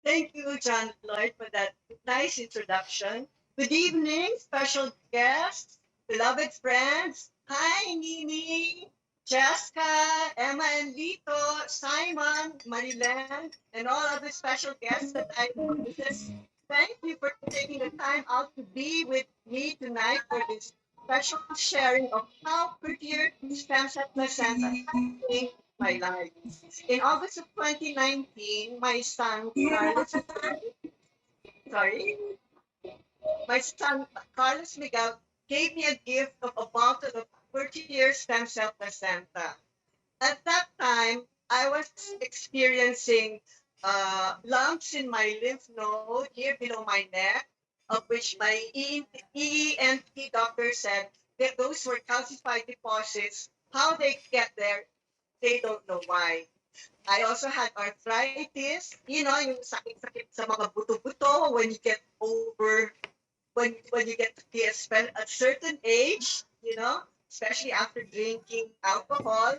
Thank you, John Lloyd, for that nice introduction. Good evening, special guests, beloved friends. Hi, Nini, Jessica, Emma and Lito, Simon, Marilen, and all other special guests that I just thank you for taking the time out to be with me tonight for this special sharing of how Purtier stem cell placenta has changed my life. In August of 2019, my son Carlos, sorry, my son Carlos Miguel gave me a gift of a bottle of 30-year stem cell placenta. At that time, I was experiencing lumps in my lymph node here below my neck, of which my EENT doctor said that those were calcified deposits. How they get there, they don't know why. I also had arthritis, yung sakit-sakit sa mga buto-buto when you get over, when you get to be a certain age, especially after drinking alcohol.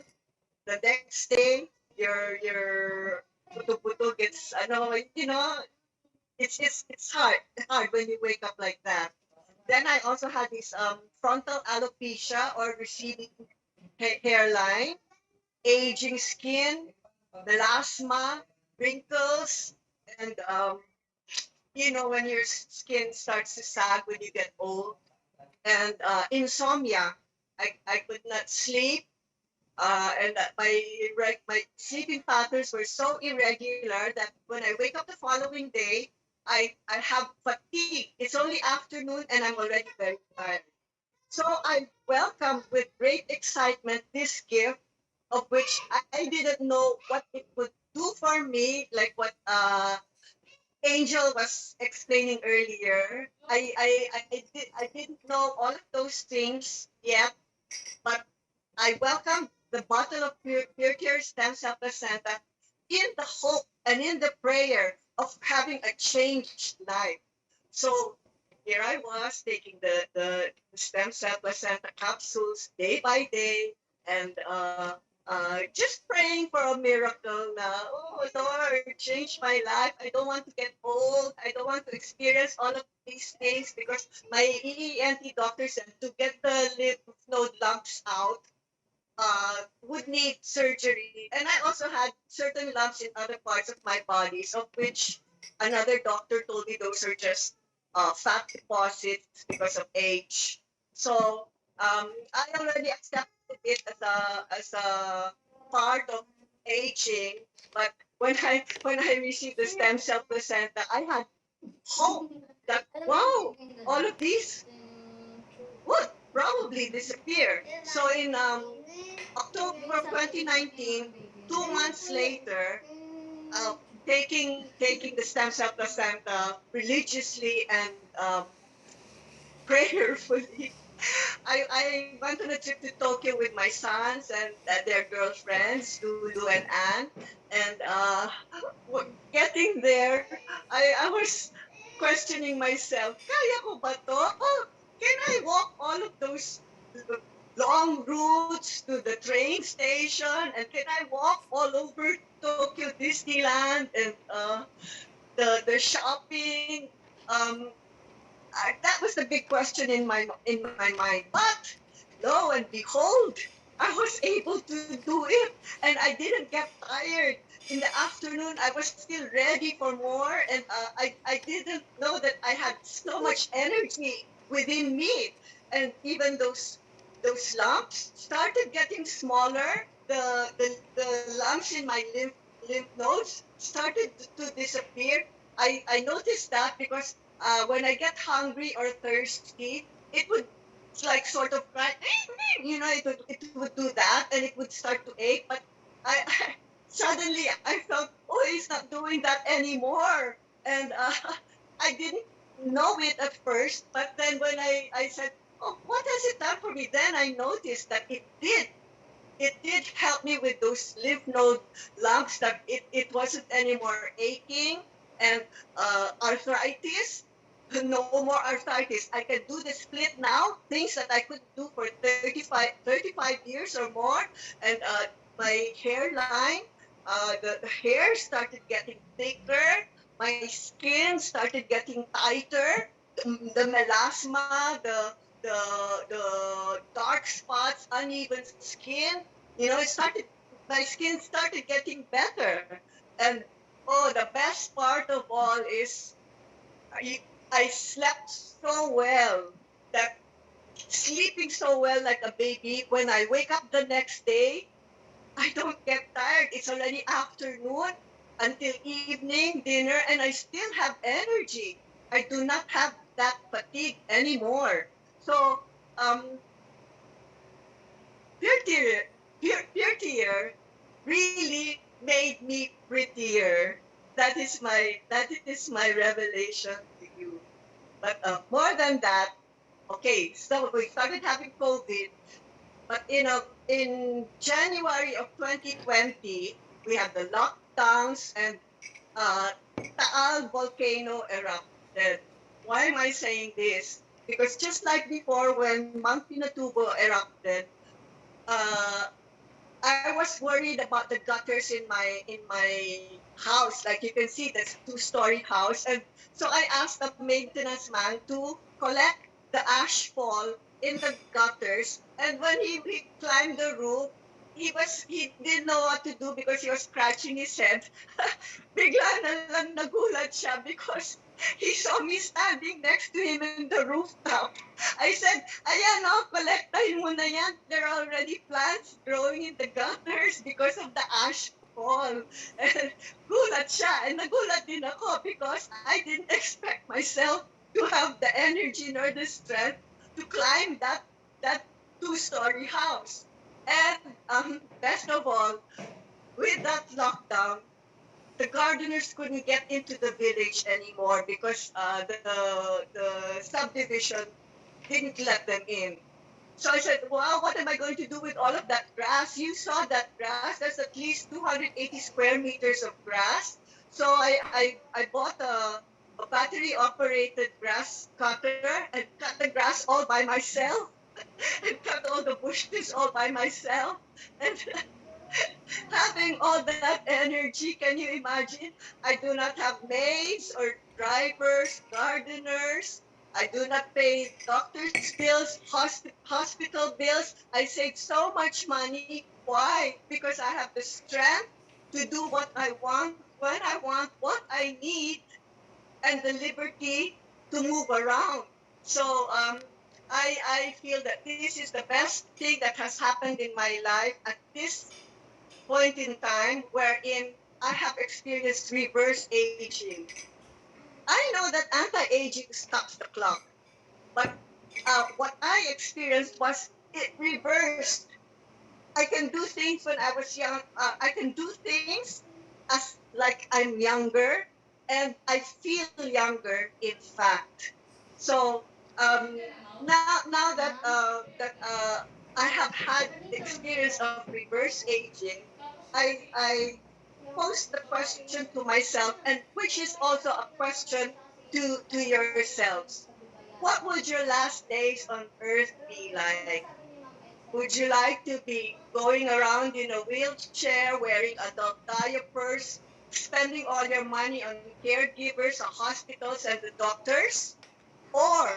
The next day, your buto-buto gets, it's hard when you wake up like that. Then I also had this frontal alopecia or receding hairline, aging skin, melasma, wrinkles, and when your skin starts to sag when you get old, and insomnia. I could not sleep, and my sleeping patterns were so irregular that when I wake up the following day, I have fatigue. It's only afternoon, and I'm already very tired. So I welcomed with great excitement this gift, of which I didn't know what it would do for me, like what Angel was explaining earlier. I didn't know all of those things yet, but I welcomed the bottle of Purtier stem cell placenta in the hope and in the prayer of having a changed life. So here I was taking the stem cell placenta capsules day by day, and just praying for a miracle now. Oh Lord, change my life. I don't want to get old. I don't want to experience all of these things because my EENT doctor said to get the lymph node lumps out would need surgery. And I also had certain lumps in other parts of my body, of which another doctor told me those are just fat deposits because of age. So I already accepted it as a part of aging. But when I received the stem cell placenta, I had hope that wow, all of these would probably disappear. So in October of 2019, 2 months later, uh, taking the stem cell placenta religiously and prayerfully, I went on a trip to Tokyo with my sons and their girlfriends, Lulu and Anne. And getting there, I was questioning myself, kaya ko ba to? Oh, can I walk all of those long routes to the train station? And can I walk all over Tokyo Disneyland and the shopping? Um, that was the big question in my mind. But lo and behold, I was able to do it, and I didn't get tired. In the afternoon, I was still ready for more, and I didn't know that I had so much energy within me, and even those lumps started getting smaller. The lumps in my lymph nodes started to disappear. I noticed that because when I get hungry or thirsty, it would like sort of cry, it would do that, and it would start to ache. But I suddenly I felt, oh, it's not doing that anymore, and I didn't know it at first. But then when I said, oh, what has it done for me? Then I noticed that it did help me with those lymph node lumps, that it wasn't anymore aching, and arthritis, no more arthritis. I can do the split now, things that I could do for 35 years or more. And my hairline, the hair started getting thicker. my skin started getting tighter, the melasma, the dark spots, uneven skin. My skin started getting better. And oh, the best part of all is I, I slept so well that sleeping so well like a baby, when I wake up the next day, I don't get tired. It's already afternoon until evening, dinner, and I still have energy. I do not have that fatigue anymore. So, um, Purtier, Purtier really made me prettier. That is my revelation to you. But more than that, okay, so we started having COVID, but in January of 2020, we had the lockdowns and uh, Taal volcano erupted. Why am I saying this? Because just like before, when Mount Pinatubo erupted, uh, I was worried about the gutters in my house. Like you can see, that's a two-story house, and so I asked the maintenance man to collect the ash fall in the gutters. And when he climbed the roof, he didn't know what to do because he was scratching his head. Bigla na lang nagulat siya because he saw me standing next to him in the rooftop. I said, ayan o, kolektahin mo na yan. There are already plants growing in the gutters because of the ash fall. And gulat siya. And nagulat din ako because I didn't expect myself to have the energy nor the strength to climb that two-story house. And best of all, with that lockdown, the gardeners couldn't get into the village anymore because the subdivision didn't let them in. So I said, wow, what am I going to do with all of that grass? You saw that grass. There's at least 280 square meters of grass. So I bought a battery operated grass cutter and cut the grass all by myself and cut all the bushes all by myself. And having all that energy, can you imagine? I do not have maids or drivers, gardeners. I do not pay doctor's bills, hospital bills. I saved so much money. Why? Because I have the strength to do what I want, when I want, what I need, and the liberty to move around. So I feel that this is the best thing that has happened in my life at this point in time wherein I have experienced reverse aging. I know that anti-aging stops the clock, but what I experienced was it reversed. I can do things when I was young. I can do things as like I'm younger, and I feel younger. In fact, so now that I have had the experience of reverse aging, I pose the question to myself, and which is also a question to yourselves. What would your last days on earth be like? Would you like to be going around in a wheelchair, wearing adult diapers, spending all your money on caregivers, the hospitals, and the doctors? Or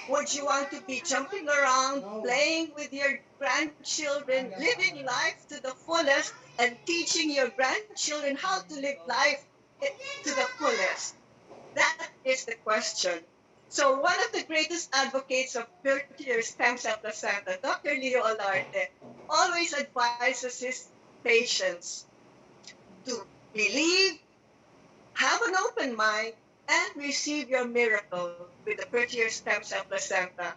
would you want to be jumping around, playing with your grandchildren, living life to the fullest, and teaching your grandchildren how to live life to the fullest? That is the question. So one of the greatest advocates of Purtier stem cell placenta, Dr. Leo Olarte, always advises his patients to believe, have an open mind, and receive your miracle with the Purtier stem cell placenta.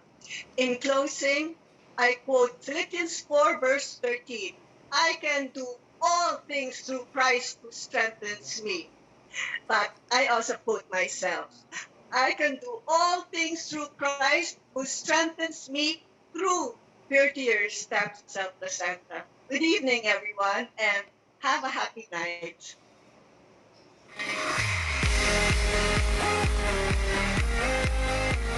In closing, I quote Philippians 4 verse 13. I can do all things through Christ who strengthens me. But I also quote myself. I can do all things through Christ who strengthens me through Purtier stem cell placenta. Good evening, everyone, and have a happy night.